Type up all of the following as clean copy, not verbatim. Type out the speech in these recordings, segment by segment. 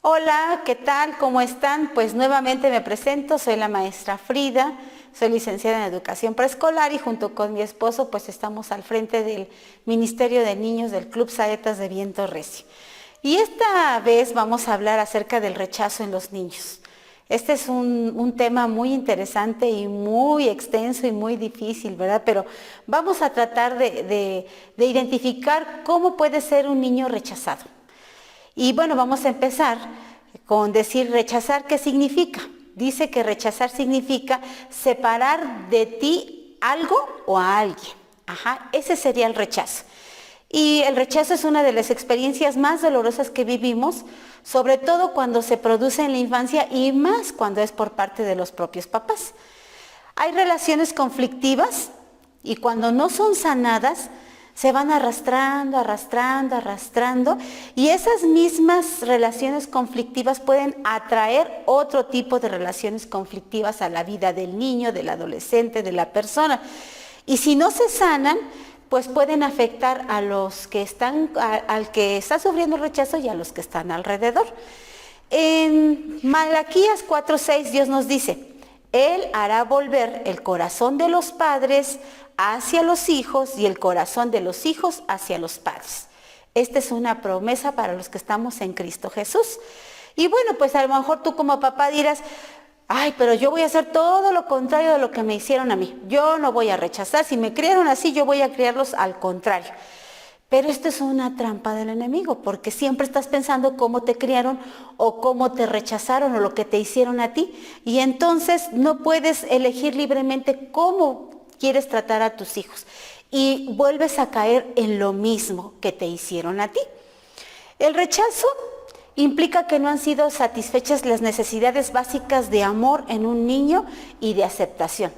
Hola, ¿qué tal? ¿Cómo están? Pues nuevamente me presento, soy la maestra Frida, soy licenciada en Educación Preescolar y junto con mi esposo pues estamos al frente del Ministerio de Niños del Club Saetas de Viento Recio. Y esta vez vamos a hablar acerca del rechazo en los niños. Este es un tema muy interesante y muy extenso y muy difícil, ¿verdad? Pero vamos a tratar de identificar cómo puede ser un niño rechazado. Y bueno, vamos a empezar con decir rechazar, ¿qué significa? Dice que rechazar significa separar de ti algo o a alguien. Ese sería el rechazo. Y el rechazo es una de las experiencias más dolorosas que vivimos, sobre todo cuando se produce en la infancia y más cuando es por parte de los propios papás. Hay relaciones conflictivas y cuando no son sanadas, se van arrastrando, y esas mismas relaciones conflictivas pueden atraer otro tipo de relaciones conflictivas a la vida del niño, del adolescente, de la persona. Y si no se sanan, pues pueden afectar a los que están, al que está sufriendo el rechazo y a los que están alrededor. En Malaquías 4:6 Dios nos dice: Él hará volver el corazón de los padres hacia los hijos y el corazón de los hijos hacia los padres. Esta es una promesa para los que estamos en Cristo Jesús. Y bueno, pues a lo mejor tú como papá dirás: ay, pero yo voy a hacer todo lo contrario de lo que me hicieron a mí. Yo no voy a rechazar. Si me criaron así, yo voy a criarlos al contrario. Pero esto es una trampa del enemigo, porque siempre estás pensando cómo te criaron o cómo te rechazaron o lo que te hicieron a ti. Y entonces no puedes elegir libremente cómo quieres tratar a tus hijos. Y vuelves a caer en lo mismo que te hicieron a ti. El rechazo implica que no han sido satisfechas las necesidades básicas de amor en un niño y de aceptación.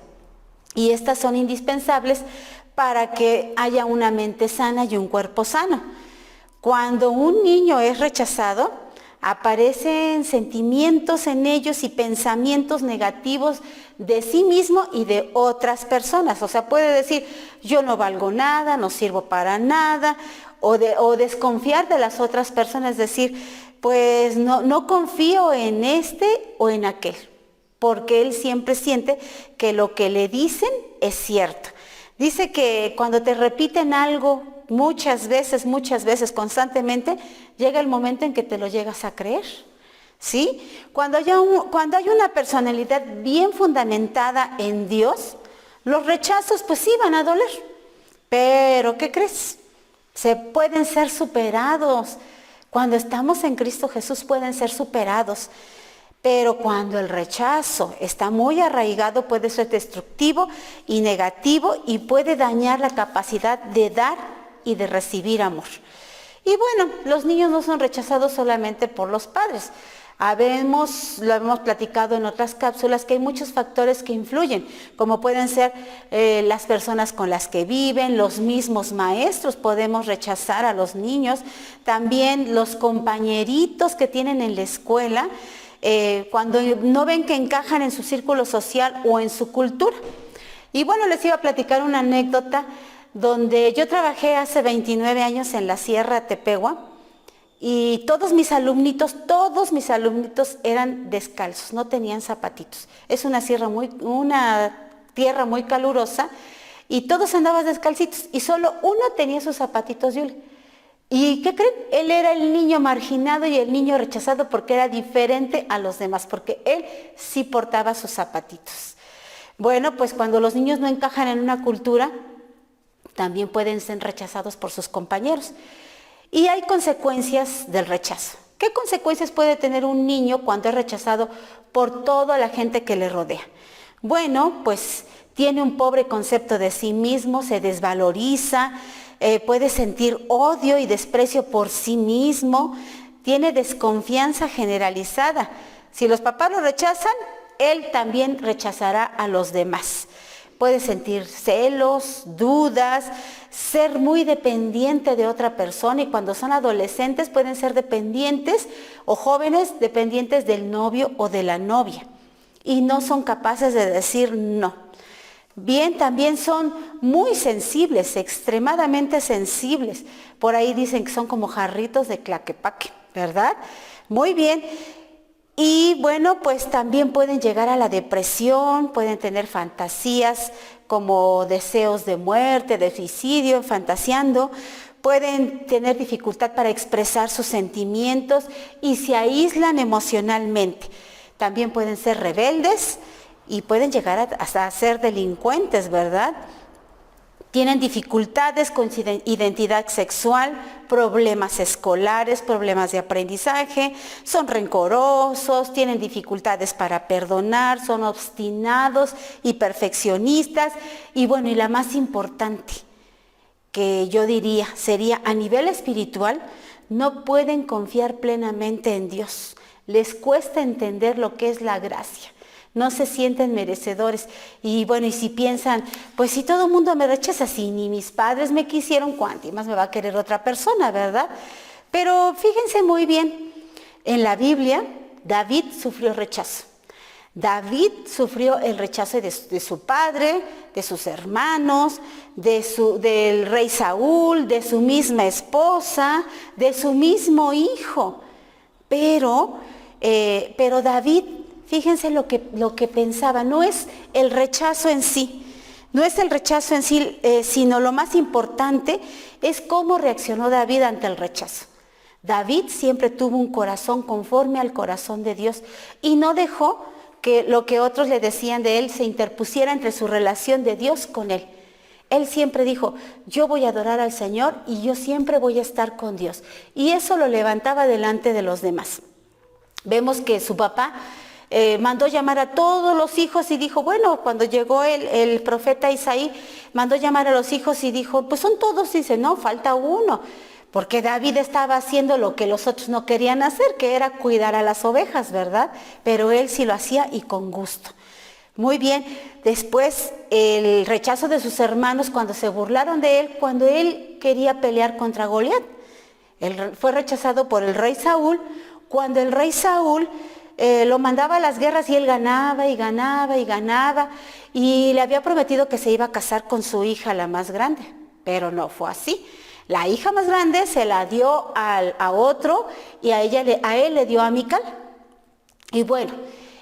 Y estas son indispensables para que haya una mente sana y un cuerpo sano. Cuando un niño es rechazado, aparecen sentimientos en ellos y pensamientos negativos de sí mismo y de otras personas. O sea, puede decir: yo no valgo nada, no sirvo para nada, o desconfiar de las otras personas, decir: pues no confío en este o en aquel, porque él siempre siente que lo que le dicen es cierto. Dice que cuando te repiten algo muchas veces, constantemente, llega el momento en que te lo llegas a creer, ¿sí? Cuando hay una personalidad bien fundamentada en Dios, los rechazos pues sí van a doler. Pero, ¿qué crees? Se pueden ser superados. Cuando estamos en Cristo Jesús pueden ser superados. Pero cuando el rechazo está muy arraigado, puede ser destructivo y negativo y puede dañar la capacidad de dar y de recibir amor. Y bueno, los niños no son rechazados solamente por los padres. Lo hemos platicado en otras cápsulas, que hay muchos factores que influyen, como pueden ser las personas con las que viven, los mismos maestros podemos rechazar a los niños, también los compañeritos que tienen en la escuela, cuando no ven que encajan en su círculo social o en su cultura. Y bueno, les iba a platicar una anécdota donde yo trabajé hace 29 años en la Sierra Tepehua y todos mis alumnitos eran descalzos, no tenían zapatitos. Es una tierra muy calurosa y todos andaban descalcitos y solo uno tenía sus zapatitos de hule. ¿Y qué creen? Él era el niño marginado y el niño rechazado porque era diferente a los demás, porque él sí portaba sus zapatitos. Bueno, pues cuando los niños no encajan en una cultura, también pueden ser rechazados por sus compañeros. Y hay consecuencias del rechazo. ¿Qué consecuencias puede tener un niño cuando es rechazado por toda la gente que le rodea? Bueno, pues tiene un pobre concepto de sí mismo, se desvaloriza, puede sentir odio y desprecio por sí mismo, tiene desconfianza generalizada. Si los papás lo rechazan, él también rechazará a los demás. Puede sentir celos, dudas, ser muy dependiente de otra persona, y cuando son adolescentes pueden ser dependientes o jóvenes dependientes del novio o de la novia y no son capaces de decir no. Bien, también son muy sensibles, extremadamente sensibles. Por ahí dicen que son como jarritos de Tlaquepaque. ¿verdad? Muy bien. Y bueno, pues también pueden llegar a la depresión, pueden tener fantasías como deseos de muerte, de suicidio, fantaseando, pueden tener dificultad para expresar sus sentimientos y se aíslan emocionalmente. También pueden ser rebeldes y pueden llegar hasta a ser delincuentes, ¿verdad? Tienen dificultades con su identidad sexual, problemas escolares, problemas de aprendizaje, son rencorosos, tienen dificultades para perdonar, son obstinados y perfeccionistas. Y bueno, y la más importante que yo diría sería a nivel espiritual, no pueden confiar plenamente en Dios. Les cuesta entender lo que es la gracia. No se sienten merecedores. Y bueno, y si piensan, pues si todo el mundo me rechaza, si ni mis padres me quisieron, ¿cuánto más me va a querer otra persona, verdad? Pero fíjense muy bien, en la Biblia, David sufrió rechazo. David sufrió el rechazo de su padre, de sus hermanos, del rey Saúl, de su misma esposa, de su mismo hijo. Pero David, fíjense lo que pensaba, no es el rechazo en sí, sino lo más importante es cómo reaccionó David ante el rechazo. David siempre tuvo un corazón conforme al corazón de Dios y no dejó que lo que otros le decían de él se interpusiera entre su relación de Dios con él. Él siempre dijo, yo voy a adorar al Señor y yo siempre voy a estar con Dios. Y eso lo levantaba delante de los demás. Vemos que su papá mandó llamar a todos los hijos y dijo, bueno, cuando llegó el profeta Isaí, mandó llamar a los hijos y dijo, pues son todos, dice, no, falta uno. Porque David estaba haciendo lo que los otros no querían hacer, que era cuidar a las ovejas, ¿verdad? Pero él sí lo hacía y con gusto. Muy bien, después el rechazo de sus hermanos cuando se burlaron de él, cuando él quería pelear contra Goliat. Él fue rechazado por el rey Saúl, cuando el rey Saúl lo mandaba a las guerras y él ganaba y ganaba y ganaba y le había prometido que se iba a casar con su hija, la más grande, pero no fue así. La hija más grande se la dio a otro y a él le dio a Mical. Y bueno,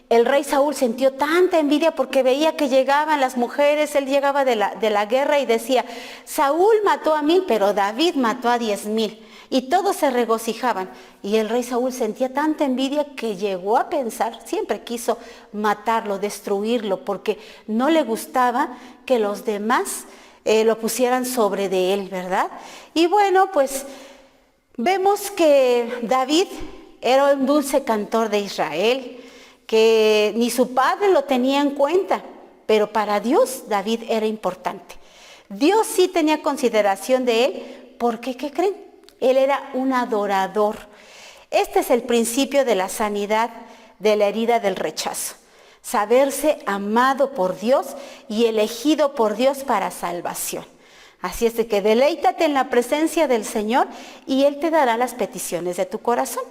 el rey Saúl sintió tanta envidia porque veía que llegaban las mujeres, él llegaba de la guerra y decía, Saúl mató a 1000, pero David mató a 10,000. Y todos se regocijaban. Y el rey Saúl sentía tanta envidia que llegó a pensar, siempre quiso matarlo, destruirlo, porque no le gustaba que los demás lo pusieran sobre de él, ¿verdad? Y bueno, pues vemos que David era un dulce cantor de Israel, que ni su padre lo tenía en cuenta, pero para Dios David era importante. Dios sí tenía consideración de él, porque ¿qué creen? Él era un adorador. Este es el principio de la sanidad de la herida del rechazo. Saberse amado por Dios y elegido por Dios para salvación. Así es de que deleítate en la presencia del Señor y Él te dará las peticiones de tu corazón.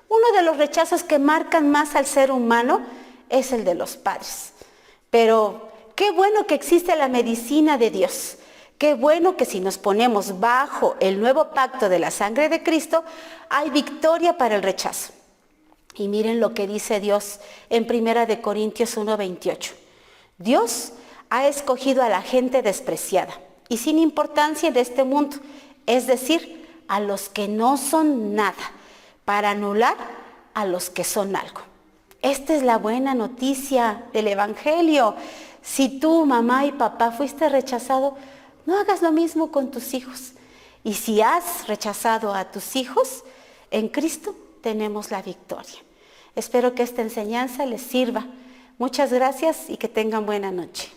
Uno de los rechazos que marcan más al ser humano es el de los padres. Pero qué bueno que existe la medicina de Dios. Qué bueno que si nos ponemos bajo el nuevo pacto de la sangre de Cristo, hay victoria para el rechazo. Y miren lo que dice Dios en 1 Corintios 1:28. Dios ha escogido a la gente despreciada y sin importancia de este mundo, es decir, a los que no son nada, para anular a los que son algo. Esta es la buena noticia del Evangelio. Si tú, mamá y papá, fuiste rechazado, no hagas lo mismo con tus hijos. Y si has rechazado a tus hijos, en Cristo tenemos la victoria. Espero que esta enseñanza les sirva. Muchas gracias y que tengan buena noche.